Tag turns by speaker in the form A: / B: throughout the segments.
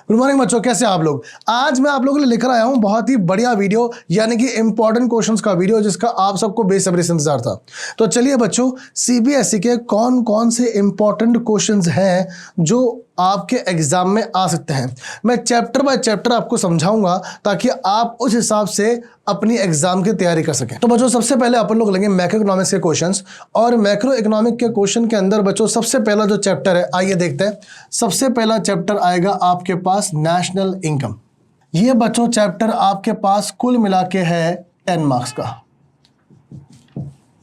A: Good morning बच्चों, कैसे आप लोग। आज मैं आप लोगों के लिए लेकर आया हूं बहुत ही बढ़िया वीडियो, यानी कि इंपॉर्टेंट क्वेश्चंस का वीडियो, जिसका आप सबको बेसब्री से इंतजार था। तो चलिए बच्चों, सीबीएसई के कौन कौन से इंपॉर्टेंट क्वेश्चंस हैं जो आपके एग्जाम में आ सकते हैं, मैं चैप्टर बाय चैप्टर आपको समझाऊंगा ताकि आप उस हिसाब से अपनी एग्जाम की तैयारी कर सकें। तो बच्चों, सबसे पहले अपन लोग लेंगे मैक्रो इकोनॉमिक्स के क्वेश्चंस, और मैक्रो इकोनॉमिक के क्वेश्चन के अंदर बच्चों सबसे पहला जो चैप्टर है, आइए देखते हैं। सबसे पहला चैप्टर आएगा आपके पास नेशनल इनकम। ये बच्चों चैप्टर आपके पास कुल मिला के है 10 मार्क्स का।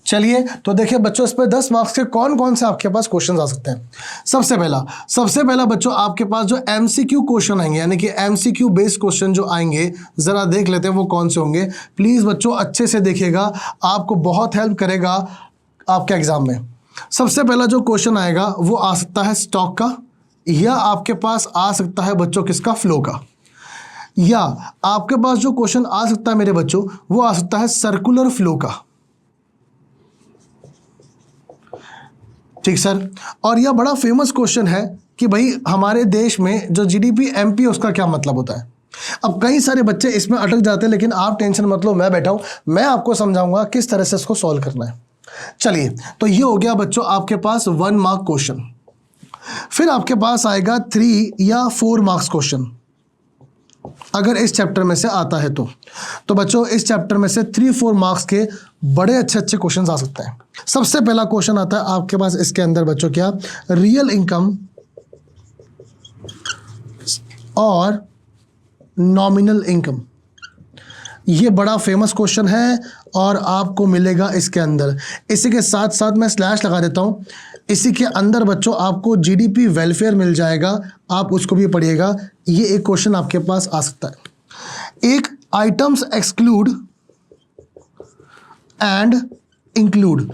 A: चलिए तो देखिए बच्चों, इस पे 10 मार्क्स के कौन कौन से आपके पास क्वेश्चन आ सकते हैं। सबसे पहला बच्चों आपके पास जो एमसीक्यू क्वेश्चन आएंगे, यानी कि एमसीक्यू बेस्ड क्वेश्चन जो आएंगे, जरा देख लेते हैं वो कौन से होंगे। प्लीज बच्चों अच्छे से देखिएगा, आपको बहुत हेल्प करेगा आपके एग्जाम में। सबसे पहला जो क्वेश्चन आएगा वो आ सकता है स्टॉक का, या आपके पास आ सकता है बच्चों किसका, फ्लो का, या आपके पास जो क्वेश्चन आ सकता है मेरे बच्चों वो आ सकता है सर्कुलर फ्लो का। ठीक सर। और यह बड़ा फेमस क्वेश्चन है कि भाई हमारे देश में जो जीडीपी एमपी उसका क्या मतलब होता है। अब कई सारे बच्चे इसमें अटक जाते हैं, लेकिन आप टेंशन मत लो, मैं बैठा हूं, मैं आपको समझाऊंगा किस तरह से इसको सॉल्व करना है। चलिए तो ये हो गया बच्चों आपके पास 1 मार्क क्वेश्चन। फिर आपके पास आएगा 3 या 4 मार्क्स क्वेश्चन, अगर इस चैप्टर में से आता है तो बच्चों इस चैप्टर में से 3-4 मार्क्स के बड़े अच्छे क्वेश्चंस आ सकते हैं। सबसे पहला क्वेश्चन आता है आपके पास इसके अंदर बच्चों, क्या, रियल इनकम और नॉमिनल इनकम। ये बड़ा फेमस क्वेश्चन है और आपको मिलेगा इसके अंदर। इसी के साथ साथ मैं स्लैश लगा देता हूं, इसी के अंदर बच्चों आपको जीडीपी वेलफेयर मिल जाएगा, आप उसको भी पढ़िएगा। ये एक क्वेश्चन आपके पास आ सकता है। एक आइटम्स एक्सक्लूड एंड इंक्लूड,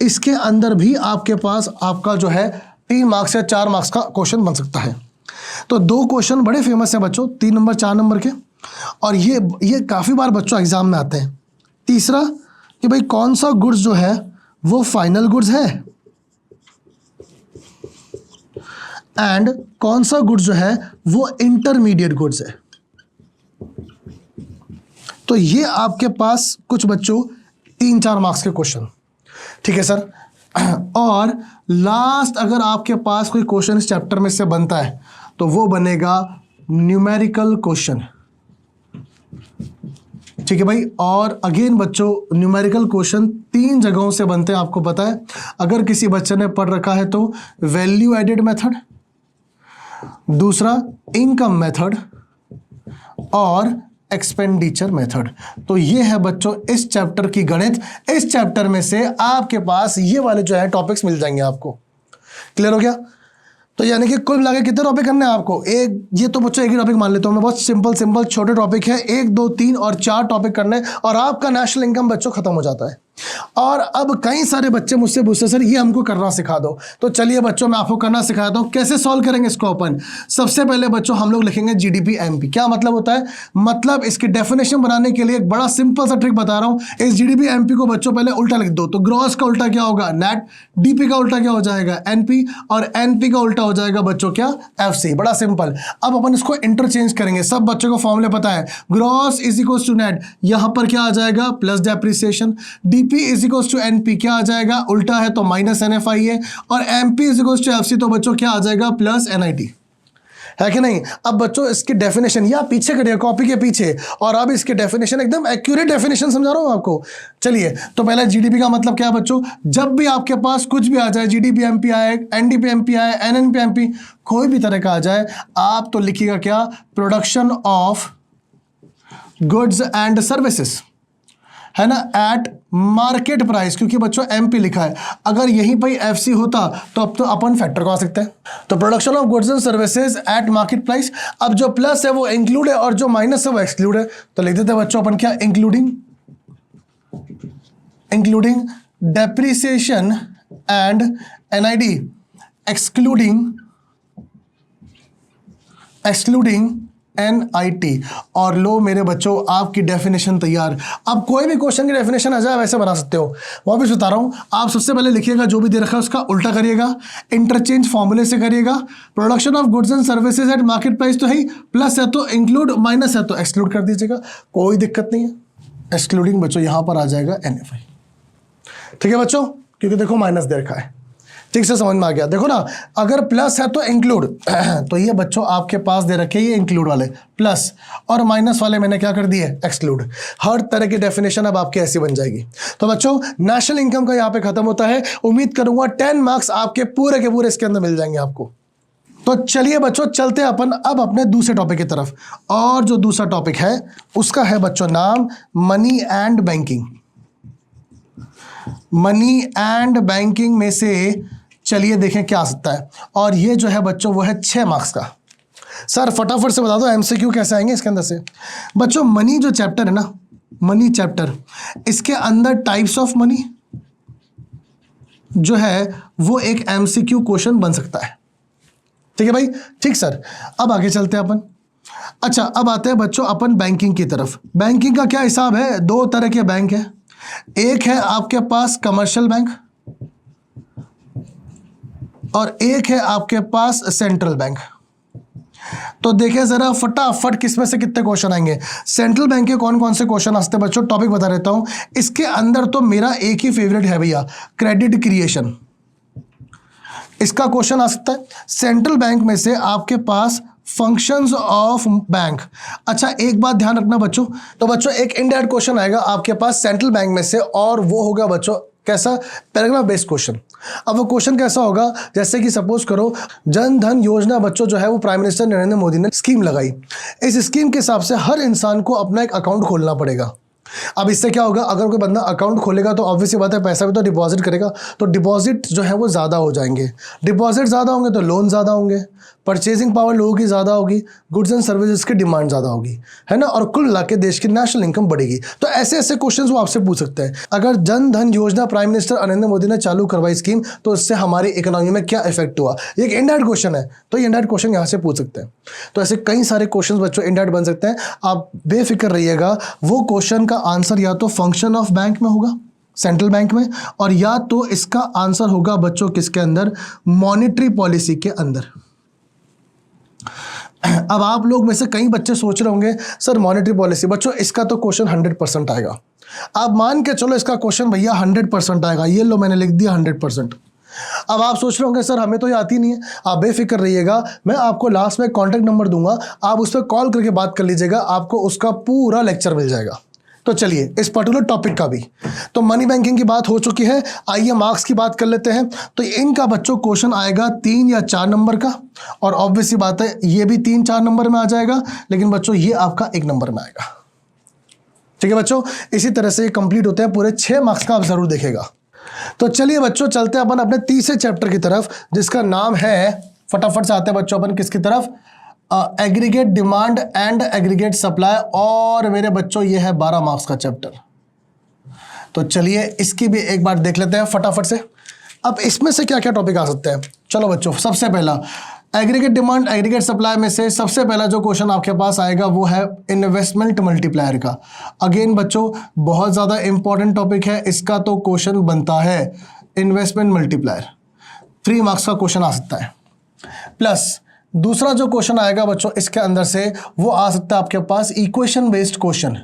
A: इसके अंदर भी आपके पास आपका जो है 3 मार्क्स या 4 मार्क्स का क्वेश्चन बन सकता है। तो 2 क्वेश्चन बड़े फेमस हैं बच्चों, 3 नंबर 4 नंबर के, और ये काफी बार बच्चों एग्जाम में आते हैं। तीसरा कि भाई कौन सा गुड्स जो है वो फाइनल गुड्स है, एंड कौन सा गुड्स जो है वो इंटरमीडिएट गुड्स है। तो ये आपके पास कुछ बच्चों 3-4 मार्क्स के क्वेश्चन, ठीक है सर। और लास्ट अगर आपके पास कोई क्वेश्चन इस चैप्टर में से बनता है तो वो बनेगा न्यूमेरिकल क्वेश्चन, ठीक है भाई। और अगेन बच्चों न्यूमेरिकल क्वेश्चन 3 जगहों से बनते हैं, आपको पता है। अगर किसी बच्चे ने पढ़ रखा है तो वैल्यू एडेड मेथड, दूसरा इनकम मेथड, और एक्सपेंडिचर मेथड। तो ये है बच्चों इस चैप्टर की गणित। इस चैप्टर में से आपके पास ये वाले जो है टॉपिक्स मिल जाएंगे आपको। क्लियर हो गया। तो यानी कि कुल मिला के कितने टॉपिक करने हैं आपको, एक, ये तो बच्चों एक ही टॉपिक मान लेता हूं मैं, बहुत सिंपल छोटे टॉपिक है, 1 2 3 और 4 टॉपिक करने, और आपका नेशनल इनकम बच्चों खत्म हो जाता है। और अब कई सारे बच्चे मुझसे पूछते सर ये हमको करना सिखा दो। तो चलिए बच्चों मैं आपको करना सिखाता हूं, कैसे सॉल्व करेंगे इसको अपन। सबसे पहले बच्चों हम लोग लिखेंगे जीडीपी एमपी। क्या मतलब होता है, मतलब इसकी डेफिनेशन बनाने के लिए एक बड़ा सिंपल सा ट्रिक बता रहा हूं। इस जीडीपी एमपी को बच्चों पहले उल्टा लिख दो, तो ग्रॉस का उल्टा क्या होगा, नेट, डीपी का उल्टा क्या हो जाएगा, एनपी, और एनपी का उल्टा हो जाएगा बच्चों क्या, एफसी। बड़ा सिंपल। अब अपन इसको इंटरचेंज करेंगे, सब बच्चों को फॉर्मूले पता है। Gross is equals to net, यहां पर क्या आ जाएगा, plus depreciation. DP is equals to NP, क्या आ जाएगा, उल्टा है तो माइनस एनएफआई है। और MP is equals to FC, तो बच्चों क्या आ जाएगा, प्लस एनआईटी, है कि नहीं। अब बच्चों इसकी डेफिनेशन या पीछे करिए कॉपी के पीछे, और अब इसकी डेफिनेशन एकदम एक्यूरेट डेफिनेशन समझा रहा हूं आपको। चलिए तो पहले जीडीपी का मतलब क्या है बच्चों, जब भी आपके पास कुछ भी आ जाए, जीडीपी एमपी आए, एनडीपी एमपी आए, एनएनपी एमपी, कोई भी तरह का आ जाए, आप तो लिखिएगा क्या, production of goods and services, है ना, एट मार्केट प्राइस, क्योंकि बच्चों एमपी लिखा है। अगर यहीं पर एफसी होता तो अब तो अपन फैक्टर को आ सकते हैं। तो production of goods and services at market price, अब जो प्लस है वो इंक्लूड है और जो माइनस है वो एक्सक्लूड है। तो लिख देते हैं बच्चों अपन क्या, including depreciation and NID, excluding NIT। और लो मेरे बच्चों आपकी डेफिनेशन तैयार। अब कोई भी क्वेश्चन की डेफिनेशन आ जाए वैसे बना सकते हो। वापस बता रहा हूं, आप सबसे पहले लिखिएगा जो भी दे रखा है उसका उल्टा करिएगा, इंटरचेंज फॉर्मूले से करिएगा। Production of goods and services at market price तो है ही, प्लस है तो इंक्लूड, माइनस है तो एक्सक्लूड कर दीजिएगा, कोई दिक्कत नहीं है। एक्सक्लूडिंग बच्चों यहां पर आ जाएगा NFI। ठीक है बच्चों, क्योंकि देखो माइनस दे रखा है। ठीक से समझ में आ गया। देखो ना, अगर प्लस है तो इंक्लूड तो ये बच्चों आपके पास दे रखे ये इंक्लूड वाले प्लस, और माइनस वाले मैंने क्या कर दिए एक्सक्लूड। हर तरह की डेफिनेशन अब आपकी ऐसी बन जाएगी। तो बच्चों नेशनल इनकम का यहाँ पे खत्म होता है। उम्मीद करूंगा 10 मार्क्स आपके पूरे के पूरे इसके अंदर मिल जाएंगे आपको। तो चलिए बच्चों चलते हैं अपन अब अपने दूसरे टॉपिक की तरफ। और जो दूसरा टॉपिक है उसका है बच्चों नाम money and banking. Money and banking में से चलिए देखें क्या आ सकता है। और ये जो है बच्चों वो है 6 मार्क्स का। सर फटाफट से बता दो MCQ कैसे आएंगे इसके अंदर से। बच्चों मनी जो चैप्टर है ना, मनी चैप्टर, इसके अंदर टाइप्स ऑफ मनी जो है वो एक MCQ क्वेश्चन बन सकता है। ठीक है भाई, ठीक सर। अब आगे चलते हैं अपन। अच्छा अब आते हैं बच्चों अपन बैंकिंग की तरफ। बैंकिंग का क्या हिसाब है, 2 तरह के बैंक है। एक है आपके पास कमर्शियल बैंक और एक है आपके पास सेंट्रल बैंक। तो देखिए जरा फटाफट किसमें से कितने क्वेश्चन आएंगे। सेंट्रल बैंक के कौन कौन से क्वेश्चन आते हैं बच्चों, टॉपिक बता देता हूं। इसके अंदर तो मेरा एक ही फेवरेट है भैया, क्रेडिट क्रिएशन। इसका क्वेश्चन आ सकता है। सेंट्रल बैंक में से आपके पास फंक्शंस ऑफ बैंक। अच्छा एक बात ध्यान रखना बच्चों, तो बच्चों एक इनडायरेक्ट क्वेश्चन आएगा आपके पास सेंट्रल बैंक में से, और वो होगा बच्चों कैसा, पैराग्राफ बेस्ड क्वेश्चन। अब वो क्वेश्चन कैसा होगा, जैसे कि सपोज करो जन धन योजना बच्चों जो है वो प्राइम मिनिस्टर नरेंद्र मोदी ने स्कीम लगाई। इस स्कीम के हिसाब से हर इंसान को अपना एक अकाउंट खोलना पड़ेगा। अब इससे क्या होगा, अगर कोई बंदा अकाउंट खोलेगा तो ऑब्वियसली बात है पैसा भी तो डिपॉजिट करेगा, तो डिपॉजिट जो है वो ज़्यादा हो जाएंगे। डिपॉजिट ज़्यादा होंगे तो लोन ज़्यादा होंगे, परचेजिंग पावर लोगों की ज़्यादा होगी, गुड्स एंड सर्विसेज की डिमांड ज़्यादा होगी, है ना, और कुल मिला के देश की नेशनल इनकम बढ़ेगी। तो ऐसे ऐसे क्वेश्चन वो आपसे पूछ सकते हैं। अगर जन धन योजना प्राइम मिनिस्टर नरेंद्र मोदी ने चालू करवाई स्कीम, तो इससे हमारी इकोनॉमी में क्या इफेक्ट हुआ, ये एक इनडायरेक्ट क्वेश्चन है, तो ये इनडायरेक्ट क्वेश्चन यहाँ से पूछ सकते हैं। तो ऐसे कई सारे क्वेश्चन बच्चों इनडायरेक्ट बन सकते हैं। आप बेफिक्र रहिएगा, वो क्वेश्चन का आंसर या तो फंक्शन ऑफ बैंक में होगा, सेंट्रल बैंक में, और या तो इसका आंसर होगा बच्चों किसके अंदर, मॉनेटरी पॉलिसी के अंदर। अब आप लोग में से कई बच्चे सोच रहे होंगे सर मॉनेटरी पॉलिसी, बच्चों इसका तो क्वेश्चन 100% आएगा। आप मान के चलो इसका क्वेश्चन भैया 100% आएगा, ये लो मैंने लिख दिया 100%। अब आप सोच रहे होंगे सर हमें तो ये आती नहीं है। आप बेफिक्र रहिएगा, मैं आपको लास्ट में कॉन्टैक्ट नंबर दूंगा, आप उस पर कॉल करके बात कर लीजिएगा, आपको उसका पूरा लेक्चर मिल जाएगा। तो चलिए इस पर्टिकुलर टॉपिक का भी, तो मनी बैंकिंग की बात हो चुकी है। आइए मार्क्स की बात कर लेते हैं। तो इनका बच्चों क्वेश्चन आएगा 3 या 4 नंबर का, और ऑब्वियसली बात है ये भी 3-4 नंबर में आ जाएगा, लेकिन बच्चों ये आपका 1 नंबर में आएगा। ठीक है बच्चों, इसी तरह से ये कंप्लीट होते हैं, पूरे 6 मार्क्स का आप जरूर देखेगा। तो चलिए बच्चों चलते हैं अपन अपने तीसरे चैप्टर की तरफ, जिसका नाम है, फटाफट से आते हैं बच्चों अपन किसकी तरफ, aggregate demand and aggregate supply. और मेरे बच्चों ये है 12 मार्क्स का चैप्टर। तो चलिए इसकी भी एक बार देख लेते हैं फटाफट से। अब इसमें से क्या क्या टॉपिक आ सकते हैं, चलो बच्चों सबसे पहला एग्रीगेट डिमांड एग्रीगेट सप्लाई में से सबसे पहला जो क्वेश्चन आपके पास आएगा वो है इन्वेस्टमेंट मल्टीप्लायर का। अगेन बच्चों बहुत ज़्यादा इंपॉर्टेंट टॉपिक है, इसका तो क्वेश्चन बनता है इन्वेस्टमेंट मल्टीप्लायर, 3 मार्क्स का क्वेश्चन आ सकता है। प्लस दूसरा जो क्वेश्चन आएगा बच्चों इसके अंदर से वो आ सकता है आपके पास इक्वेशन बेस्ड क्वेश्चन,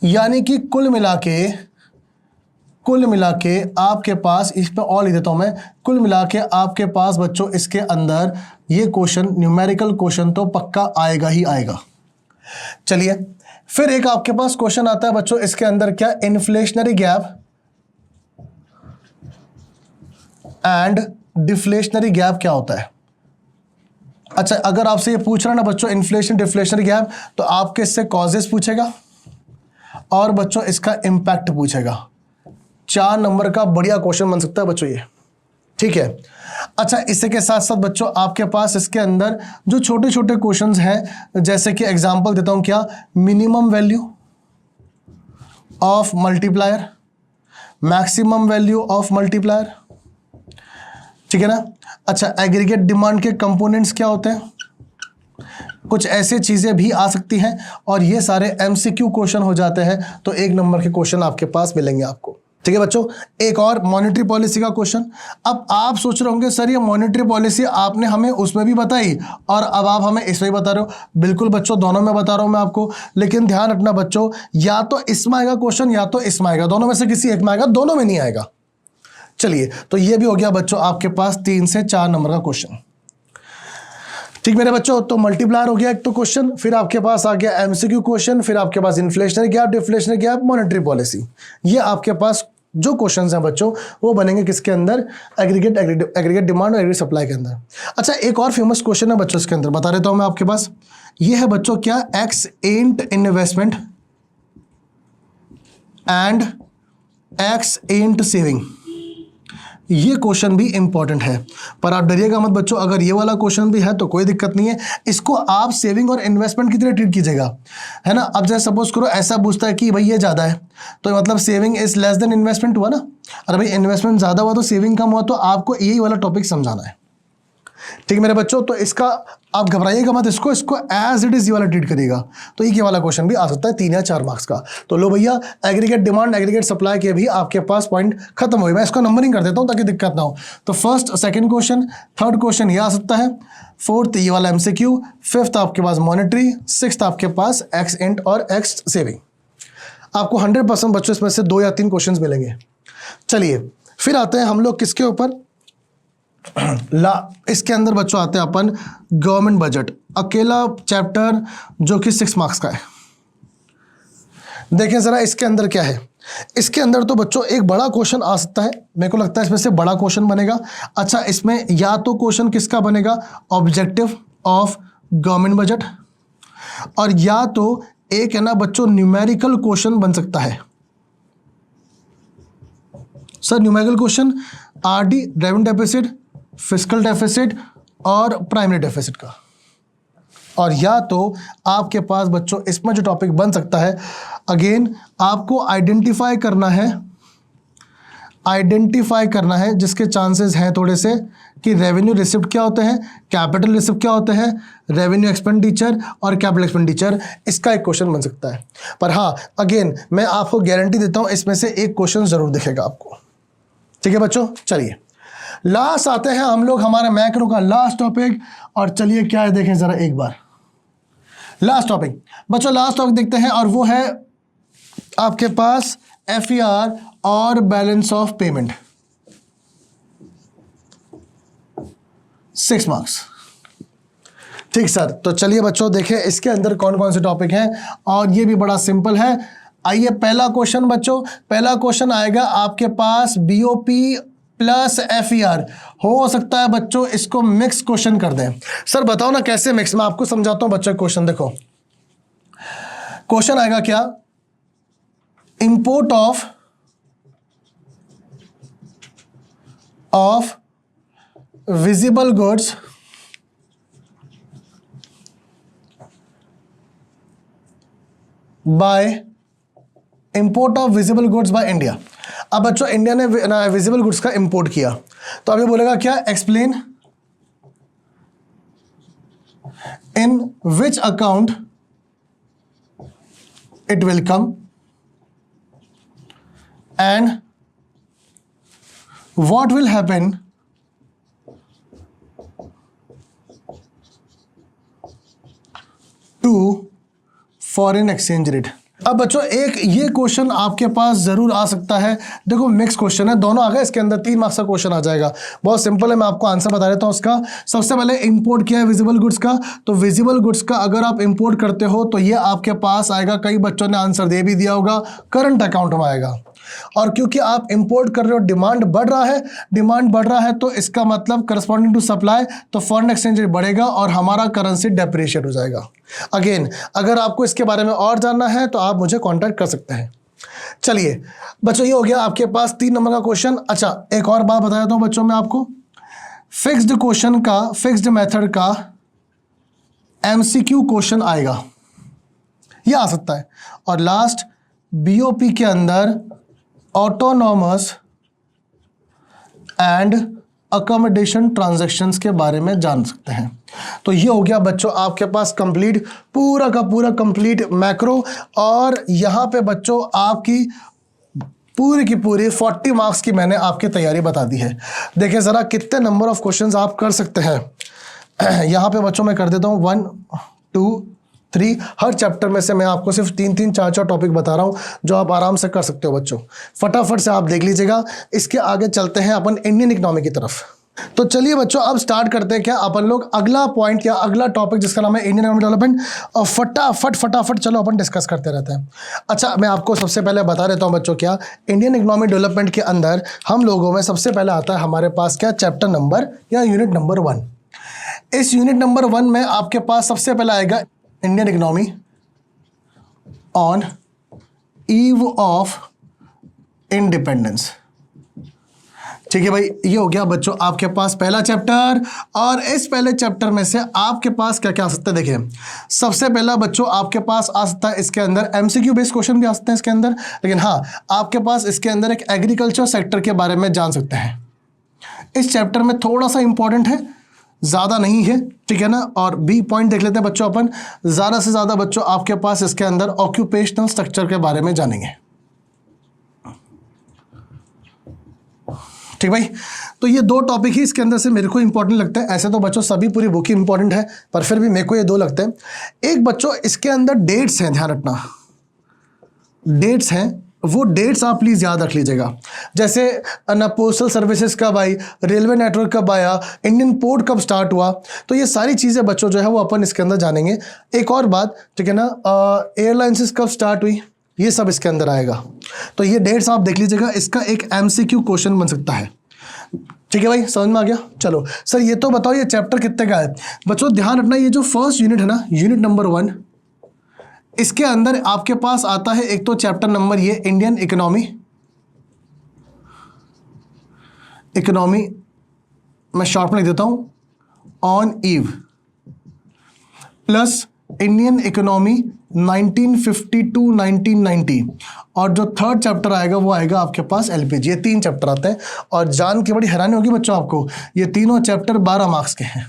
A: यानी कि कुल मिला के आपके पास, इस पे और लिख देता हूं मैं, कुल मिला के आपके पास बच्चों इसके अंदर ये क्वेश्चन न्यूमेरिकल क्वेश्चन तो पक्का आएगा ही आएगा। चलिए फिर एक आपके पास क्वेश्चन आता है बच्चों इसके अंदर, क्या inflationary gap and deflationary gap क्या होता है। अच्छा अगर आपसे ये पूछ रहा ना बच्चों इन्फ्लेशन डिफ्लेशनरी गैप, तो आपके इससे कॉजेस पूछेगा और बच्चों इसका इंपैक्ट पूछेगा। 4 नंबर का बढ़िया क्वेश्चन बन सकता है बच्चों ये, ठीक है। अच्छा इसी के साथ साथ बच्चों आपके पास इसके अंदर जो छोटे छोटे क्वेश्चंस हैं, जैसे कि एग्जांपल देता हूं, क्या minimum value of multiplier, maximum value of multiplier, ठीक है ना। अच्छा एग्रीगेट डिमांड के कंपोनेंट्स क्या होते हैं, कुछ ऐसी चीजें भी आ सकती हैं और ये सारे एमसीक्यू क्वेश्चन हो जाते हैं, तो 1 नंबर के क्वेश्चन आपके पास मिलेंगे आपको। ठीक है बच्चों, एक और मॉनेटरी पॉलिसी का क्वेश्चन। अब आप सोच रहे होंगे सर ये मॉनेटरी पॉलिसी आपने हमें उसमें भी बताई और अब आप हमें इसमें भी बता रहे हो। बिल्कुल बच्चों, दोनों में बता रहा हूं मैं आपको, लेकिन ध्यान रखना बच्चों, या तो इसमें आएगा क्वेश्चन या तो इसमें आएगा, दोनों में से किसी एक में आएगा, दोनों में नहीं आएगा। चलिए, तो ये भी हो गया बच्चों आपके पास 3 से 4 नंबर का क्वेश्चन। ठीक मेरे बच्चों, तो मल्टीप्लायर हो गया एक तो क्वेश्चन, फिर आपके पास आ गया एमसीक्यू क्वेश्चन, फिर आपके पास inflationary gap, deflationary gap, monetary policy. ये आपके पास जो क्वेश्चंस हैं बच्चों वो बनेंगे किसके अंदर? एग्रीगेट डिमांड और एग्रीगेट सप्लाई के अंदर। अच्छा, एक और फेमस क्वेश्चन है बच्चों इसके अंदर, बता देता हूं मैं आपके पास। ये है बच्चों क्या? X ant investment and x ant saving. ये क्वेश्चन भी इंपॉर्टेंट है, पर आप डरिएगा मत बच्चों, अगर ये वाला क्वेश्चन भी है तो कोई दिक्कत नहीं है, इसको आप सेविंग और इन्वेस्टमेंट की तरह ट्रीट कीजिएगा, है ना। अब जैसे सपोज करो ऐसा पूछता है कि भाई ये ज़्यादा है, तो मतलब saving is less than investment हुआ ना। अरे भाई इन्वेस्टमेंट ज़्यादा हुआ तो सेविंग कम हुआ, तो आपको यही वाला टॉपिक समझाना है। ठीक मेरे बच्चों, तो इसका आप घबराइएगा मत, इसको एज इट इज ये वाला ट्रीट करिएगा, तो ये वाला क्वेश्चन भी आ सकता है 3 या 4 मार्क्स का। तो लो भैया, एग्रीगेट डिमांड एग्रीगेट सप्लाई के भी आपके पास पॉइंट खत्म हो गए। मैं इसको नंबरिंग कर देता हूं ताकि दिक्कत ना हो। तो first second question, third question ये आ सकता है, फोर्थ ये वाला एमसीक्यू, फिफ्थ आपके पास मॉनेटरी, सिक्स्थ आपके पास एक्स एंट और एक्स सेविंग। आपको 100% बच्चों इसमें से 2 या 3 क्वेश्चन मिलेंगे। चलिए फिर आते हैं हम लोग किसके ऊपर? इसके अंदर बच्चों आते हैं अपन गवर्नमेंट बजट, अकेला चैप्टर जो कि 6 मार्क्स का है। देखें जरा इसके अंदर क्या है। इसके अंदर तो बच्चों एक बड़ा क्वेश्चन आ सकता है, मेरे को लगता है इसमें से बड़ा क्वेश्चन बनेगा। अच्छा, इसमें या तो क्वेश्चन किसका बनेगा? ऑब्जेक्टिव ऑफ गवर्नमेंट बजट, और या तो एक है ना बच्चों न्यूमेरिकल क्वेश्चन बन सकता है। Sir numerical question RD, revenue deficit, fiscal deficit और प्राइमरी डेफिसिट का, और या तो आपके पास बच्चों इसमें जो टॉपिक बन सकता है, अगेन आपको आइडेंटिफाई करना है जिसके चांसेस हैं थोड़े से, कि रेवेन्यू रिसिप्ट क्या होते हैं, कैपिटल रिसिप्ट क्या होते हैं, रेवेन्यू एक्सपेंडिचर और कैपिटल एक्सपेंडिचर, इसका एक क्वेश्चन बन सकता है। पर हाँ, अगेन मैं आपको गारंटी देता हूं इसमें से एक क्वेश्चन जरूर दिखेगा आपको। ठीक है बच्चों, चलिए लास्ट आते हैं हम लोग हमारे मैक्रो का लास्ट टॉपिक, और चलिए क्या है देखें जरा एक बार। लास्ट टॉपिक बच्चों, लास्ट टॉपिक देखते हैं, और वो है आपके पास FER और बैलेंस ऑफ पेमेंट, 6 मार्क्स। ठीक सर, तो चलिए बच्चों देखें इसके अंदर कौन कौन से टॉपिक हैं, और ये भी बड़ा सिंपल है। आइए पहला क्वेश्चन बच्चों, पहला क्वेश्चन आएगा आपके पास BOP प्लस FER। हो सकता है बच्चों इसको मिक्स क्वेश्चन कर दें। सर बताओ ना कैसे मिक्स, मैं आपको समझाता हूं बच्चों। क्वेश्चन देखो, क्वेश्चन आएगा क्या? Import of visible goods by India. अब बच्चों इंडिया ने विजिबल गुड्स का इंपोर्ट किया, तो अभी बोलेगा क्या? Explain in which account it will come and what will happen to foreign exchange rate. अब बच्चों एक ये क्वेश्चन आपके पास जरूर आ सकता है। देखो मिक्स क्वेश्चन है, दोनों आ गए, इसके अंदर 3 मार्क्स का क्वेश्चन आ जाएगा। बहुत सिंपल है, मैं आपको आंसर बता देता हूं उसका। सबसे पहले इंपोर्ट किया है विजिबल गुड्स का, तो विजिबल गुड्स का अगर आप इंपोर्ट करते हो तो ये आपके पास आएगा, कई बच्चों ने आंसर दे भी दिया होगा, करंट अकाउंट में आएगा। और क्योंकि आप इंपोर्ट कर रहे हो, डिमांड बढ़ रहा है, तो इसका मतलब करस्पॉन्डिंग टू सप्लाई, तो फॉरेन एक्सचेंज रेट बढ़ेगा और हमारा करेंसी डेप्रिशिएट हो जाएगा। अगेन अगर आपको इसके बारे में और जानना है तो आप मुझे कांटेक्ट कर सकते हैं। चलिए बच्चों, ये हो गया आपके पास 3 नंबर का क्वेश्चन। अच्छा, एक और बात बता देता हूं बच्चों मैं आपको, फिक्स्ड क्वेश्चन का, फिक्स्ड मेथड का MCQ क्वेश्चन आएगा, ये आ सकता है। और लास्ट BOP के अंदर ऑटोनॉमस एंड अकोमोडेशन ट्रांजैक्शंस के बारे में जान सकते हैं। तो ये हो गया बच्चों आपके पास कंप्लीट, पूरा का पूरा कंप्लीट मैक्रो। और यहाँ पे बच्चों आपकी पूरी की पूरी 40 मार्क्स की मैंने आपकी तैयारी बता दी है। देखिए ज़रा कितने नंबर ऑफ क्वेश्चंस आप कर सकते हैं। यहाँ पे बच्चों मैं कर देता हूँ 1 2 3। हर चैप्टर में से मैं आपको सिर्फ 3 4 टॉपिक बता रहा हूँ जो आप आराम से कर सकते हो बच्चों। फटाफट से आप देख लीजिएगा। इसके आगे चलते हैं अपन इंडियन इकोनॉमी की तरफ। तो चलिए बच्चों अब स्टार्ट करते हैं क्या अपन लोग अगला पॉइंट या अगला टॉपिक जिसका नाम है इंडियन इकोनॉमिक डेवलपमेंट। और फटाफट चलो अपन डिस्कस करते रहते हैं। अच्छा मैं आपको सबसे पहले बता देता हूँ बच्चों, क्या इंडियन इकोनॉमिक डेवलपमेंट के अंदर हम लोगों में सबसे पहले आता है हमारे पास क्या, चैप्टर नंबर या यूनिट नंबर 1। इस यूनिट नंबर 1 में आपके पास सबसे पहले आएगा Indian economy on eve of independence. ठीक है भाई, ये हो गया बच्चों आपके पास पहला चैप्टर। और इस पहले चैप्टर में से आपके पास क्या क्या आ सकता है, देखिए सबसे पहला बच्चों आपके पास आ सकता है इसके अंदर एमसीक्यू बेस्ड क्वेश्चन भी आ सकते हैं इसके अंदर। लेकिन हाँ आपके पास इसके अंदर एक एग्रीकल्चर सेक्टर के बारे में जान सकते हैं। इस चैप्टर में थोड़ा सा इंपॉर्टेंट है, ज़्यादा नहीं है, ठीक है ना। और बी पॉइंट देख लेते हैं बच्चों अपन। ज़्यादा से ज़्यादा बच्चों आपके पास इसके अंदर ऑक्यूपेशनल स्ट्रक्चर के बारे में जानेंगे। ठीक भाई, तो ये 2 टॉपिक ही इसके अंदर से मेरे को इंपॉर्टेंट लगते हैं। ऐसे तो बच्चों सभी पूरी बुक ही इंपॉर्टेंट है, पर फिर भी मेरे को ये 2 लगते हैं। एक बच्चों इसके अंदर डेट्स हैं, ध्यान रखना डेट्स हैं, वो डेट्स आप प्लीज़ याद रख लीजिएगा। जैसे ना पोस्टल सर्विसेज कब आई, रेलवे नेटवर्क कब आया, इंडियन पोर्ट कब स्टार्ट हुआ, तो ये सारी चीज़ें बच्चों जो है वो अपन इसके अंदर जानेंगे। एक और बात, ठीक है ना, एयरलाइंसेस कब स्टार्ट हुई, ये सब इसके अंदर आएगा। तो ये डेट्स आप देख लीजिएगा, इसका एक एमसीक्यू क्वेश्चन बन सकता है। ठीक है भाई, समझ में आ गया। चलो सर ये तो बताओ ये चैप्टर कितने का है बच्चों। ध्यान रखना ये जो फर्स्ट यूनिट है ना, यूनिट नंबर 1, इसके अंदर आपके पास आता है एक तो चैप्टर नंबर ये इंडियन इकोनॉमी, मैं शॉर्ट में लिख देता हूं on eve, plus Indian economy 1950 to 1990। और जो थर्ड चैप्टर आएगा वो आएगा आपके पास एलपीजी। ये 3 चैप्टर आते हैं और जान के बड़ी हैरानी होगी बच्चों आपको, ये तीनों चैप्टर 12 मार्क्स के हैं।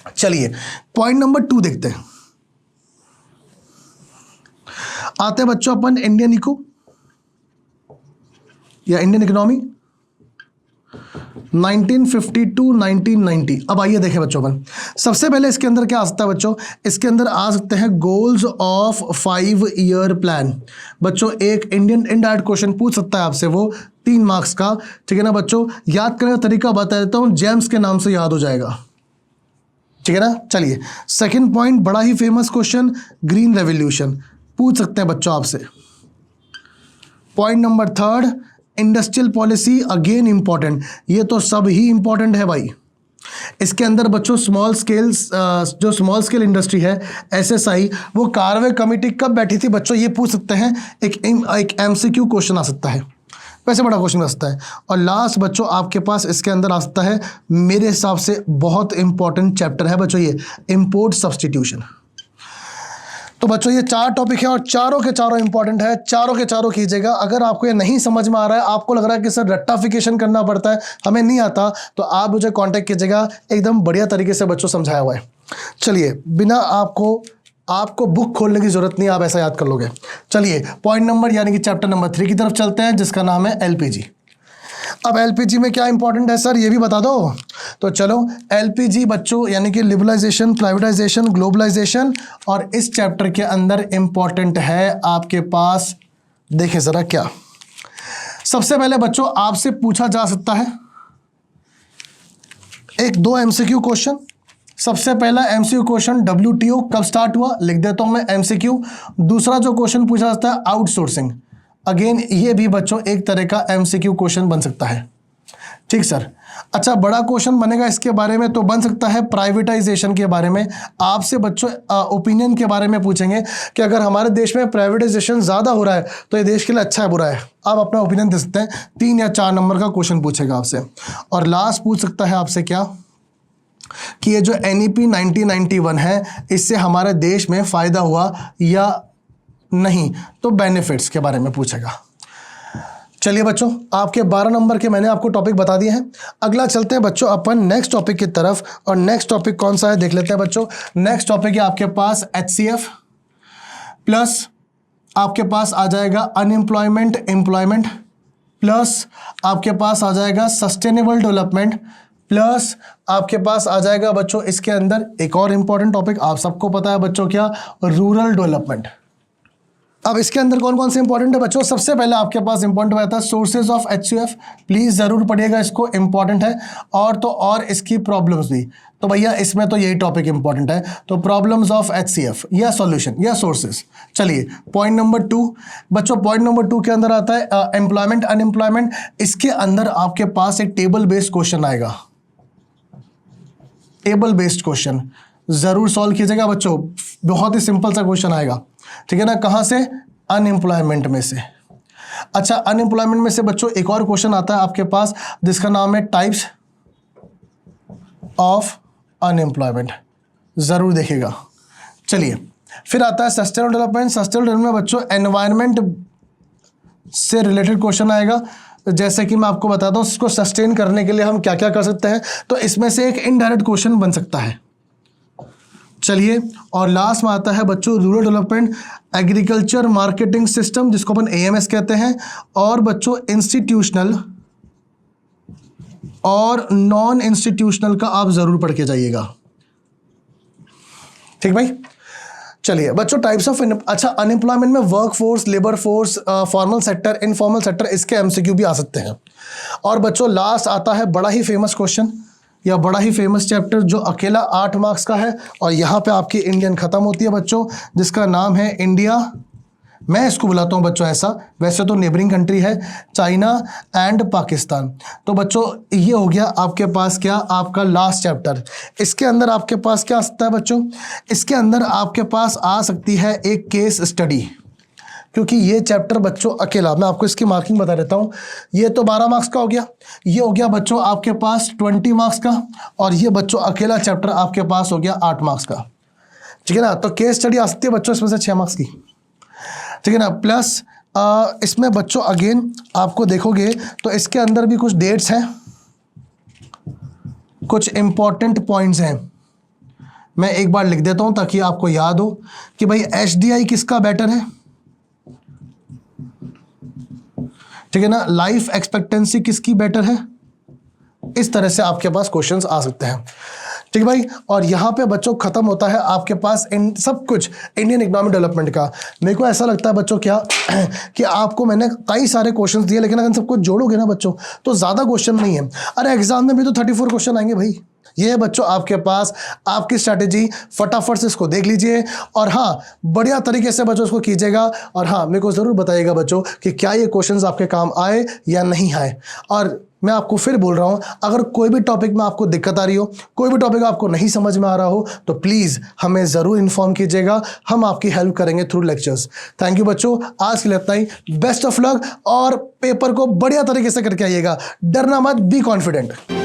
A: चलिए पॉइंट नंबर 2 देखते हैं। आते हैं बच्चों अपन इंडियन इको या इंडियन इकोनॉमी 1950 to 1990। अब आइए देखें बच्चों अपन, सबसे पहले इसके अंदर क्या आ सकता है बच्चों, इसके अंदर आ सकते हैं गोल्स ऑफ 5 ईयर प्लान। बच्चों एक इंडियन इनडायरेक्ट क्वेश्चन पूछ सकता है आपसे, वो 3 मार्क्स का। ठीक है ना बच्चों, याद करने का तरीका बता देता हूं, जेम्स के नाम से याद हो जाएगा। ठीक है ना। चलिए सेकंड पॉइंट, बड़ा ही फेमस क्वेश्चन, ग्रीन रेवोल्यूशन पूछ सकते हैं बच्चों आपसे। Point number 3, industrial policy, again important, ये तो सब ही इंपॉर्टेंट है भाई। इसके अंदर बच्चों स्मॉल स्केल इंडस्ट्री है एसएसआई, वो कार्वे कमेटी कब बैठी थी बच्चों, ये पूछ सकते हैं। एक एमसीक्यू क्वेश्चन आ सकता है, वैसे बड़ा क्वेश्चन आ सकता है। और लास्ट बच्चों आपके पास इसके अंदर आ सकता है, मेरे हिसाब से बहुत इंपॉर्टेंट चैप्टर है बच्चों ये, इंपोर्ट सब्सटीट्यूशन। तो बच्चों ये 4 टॉपिक है और चारों के चारों इंपॉर्टेंट है, चारों के चारों कीजिएगा। अगर आपको ये नहीं समझ में आ रहा है, आपको लग रहा है कि सर रट्टाफिकेशन करना पड़ता है, हमें नहीं आता, तो आप मुझे कांटेक्ट कीजिएगा, एकदम बढ़िया तरीके से बच्चों समझाया हुआ है। चलिए बिना आपको बुक खोलने की जरूरत नहीं, आप ऐसा याद कर लोगे। चलिए पॉइंट नंबर यानी कि चैप्टर नंबर 3 की तरफ चलते हैं, जिसका नाम है एलपीजी। अब एलपीजी में क्या इंपॉर्टेंट है सर, ये भी बता दो। तो चलो एलपीजी बच्चों यानी कि लिबरलाइजेशन, प्राइवेटाइजेशन, ग्लोबलाइजेशन, और इस चैप्टर के अंदर इंपॉर्टेंट है आपके पास, देखें जरा क्या। सबसे पहले बच्चों आपसे पूछा जा सकता है 1-2 एमसीक्यू क्वेश्चन। सबसे पहला एमसीक्यू क्वेश्चन, डब्ल्यूटीओ कब स्टार्ट हुआ, लिख देता हूं मैं एमसीक्यू। दूसरा जो क्वेश्चन पूछा जाता है आउटसोर्सिंग, अगेन ये भी बच्चों एक तरह का एमसीक्यू क्वेश्चन बन सकता है। ठीक सर। अच्छा बड़ा क्वेश्चन बनेगा इसके बारे में तो बन सकता है प्राइवेटाइजेशन के बारे में। आपसे बच्चों ओपिनियन के बारे में पूछेंगे कि अगर हमारे देश में प्राइवेटाइजेशन ज़्यादा हो रहा है तो ये देश के लिए अच्छा है बुरा है, आप अपना ओपिनियन दे सकते हैं। 3 या 4 नंबर का क्वेश्चन पूछेगा आपसे। और लास्ट पूछ सकता है आपसे क्या कि ये जो NEP 1991 है, इससे हमारे देश में फ़ायदा हुआ या नहीं, तो बेनिफिट्स के बारे में पूछेगा। चलिए बच्चों, आपके 12 नंबर के मैंने आपको टॉपिक बता दिए हैं। अगला चलते हैं बच्चों अपन नेक्स्ट टॉपिक की तरफ, और नेक्स्ट टॉपिक कौन सा है देख लेते हैं बच्चों। नेक्स्ट टॉपिक है आपके पास HCF प्लस आपके पास आ जाएगा अनएम्प्लॉयमेंट एम्प्लॉयमेंट, प्लस आपके पास आ जाएगा सस्टेनेबल डेवलपमेंट, प्लस आपके पास आ जाएगा बच्चों इसके अंदर एक और इंपॉर्टेंट टॉपिक आप सबको पता है बच्चों, क्या, रूरल डेवलपमेंट। अब इसके अंदर कौन कौन से इंपॉर्टेंट है बच्चों, सबसे पहले आपके पास इंपॉर्टेंट रहता है सोर्सेज ऑफ HCF, प्लीज जरूर पढ़िएगा इसको, इंपॉर्टेंट है। और तो और इसकी प्रॉब्लम्स भी, तो भैया इसमें तो यही टॉपिक इंपॉर्टेंट है, तो प्रॉब्लम्स ऑफ HCF या सॉल्यूशन या सोर्सेज। चलिए पॉइंट नंबर 2 बच्चों, पॉइंट नंबर 2 के अंदर आता है एम्प्लॉयमेंट अनएम्प्लॉयमेंट। इसके अंदर आपके पास एक टेबल बेस्ड क्वेश्चन आएगा, टेबल बेस्ड क्वेश्चन जरूर सॉल्व कीजिएगा बच्चों, बहुत ही सिंपल सा क्वेश्चन आएगा, ठीक है ना। कहां से, अनएम्प्लॉयमेंट में से। अच्छा, अनएम्प्लॉयमेंट में से बच्चों एक और क्वेश्चन आता है आपके पास जिसका नाम है टाइप्स ऑफ अनएम्प्लॉयमेंट, जरूर देखिएगा। चलिए फिर आता है सस्टेनेबल डेवलपमेंट। सस्टेनेबल डेवलपमेंट में बच्चों एनवायरनमेंट से रिलेटेड क्वेश्चन आएगा, जैसे कि मैं आपको बताता हूं इसको सस्टेन करने के लिए हम क्या क्या कर सकते हैं, तो इसमें से एक इनडायरेक्ट क्वेश्चन बन सकता है। चलिए, और लास्ट में आता है बच्चों rural development, agriculture marketing system जिसको अपन AMS कहते हैं, और बच्चों इंस्टीट्यूशनल और नॉन इंस्टीट्यूशनल का आप जरूर पढ़ के जाइएगा, ठीक भाई। चलिए बच्चों टाइप्स ऑफ, अच्छा अनएम्प्लॉयमेंट में work force, labour force, formal sector, informal sector, इसके MCQ भी आ सकते हैं। और बच्चों लास्ट आता है बड़ा ही फेमस क्वेश्चन या बड़ा ही फेमस चैप्टर जो अकेला 8 मार्क्स का है, और यहाँ पे आपकी इंडियन खत्म होती है बच्चों, जिसका नाम है इंडिया। मैं इसको बुलाता हूँ बच्चों ऐसा, वैसे तो नेबरिंग कंट्री है, चाइना एंड पाकिस्तान। तो बच्चों ये हो गया आपके पास क्या, आपका लास्ट चैप्टर। इसके अंदर आपके पास क्या आ सकता है बच्चों, इसके अंदर आपके पास आ सकती है एक केस स्टडी, क्योंकि ये चैप्टर बच्चों अकेला, मैं आपको इसकी मार्किंग बता देता हूँ। ये तो 12 मार्क्स का हो गया, ये हो गया बच्चों आपके पास 20 मार्क्स का, और ये बच्चों अकेला चैप्टर आपके पास हो गया 8 मार्क्स का, ठीक है ना। तो केस स्टडी आ सकती है बच्चों इसमें से 6 मार्क्स की, ठीक है ना। प्लस इसमें बच्चों अगेन आपको देखोगे तो इसके अंदर भी कुछ डेट्स हैं, कुछ इंपॉर्टेंट पॉइंट्स हैं, मैं एक बार लिख देता हूं ताकि आपको याद हो कि भाई HDI किसका बेटर है, ठीक है ना, लाइफ एक्सपेक्टेंसी किसकी बेटर है, इस तरह से आपके पास क्वेश्चंस आ सकते हैं, ठीक है भाई। और यहाँ पे बच्चों खत्म होता है आपके पास इन सब कुछ इंडियन इकोनॉमिक डेवलपमेंट का। मेरे को ऐसा लगता है बच्चों क्या कि आपको मैंने कई सारे क्वेश्चंस दिए, लेकिन अगर सबको जोड़ोगे ना बच्चों तो ज़्यादा क्वेश्चन नहीं है। अरे एग्जाम में भी तो 34 क्वेश्चन आएंगे भाई। ये है बच्चों आपके पास आपकी स्ट्रैटेजी, फटाफट से इसको देख लीजिए, और हाँ बढ़िया तरीके से बच्चों इसको कीजिएगा, और हाँ मेरे को ज़रूर बताइएगा बच्चों कि क्या ये क्वेश्चंस आपके काम आए या नहीं आए। और मैं आपको फिर बोल रहा हूँ, अगर कोई भी टॉपिक में आपको दिक्कत आ रही हो, कोई भी टॉपिक आपको नहीं समझ में आ रहा हो, तो प्लीज़ हमें ज़रूर इन्फॉर्म कीजिएगा, हम आपकी हेल्प करेंगे थ्रू लेक्चर्स। थैंक यू बच्चों, आज के लिए इतना ही, बेस्ट ऑफ लक, और पेपर को बढ़िया तरीके से करके आइएगा, डरना मत, बी कॉन्फिडेंट।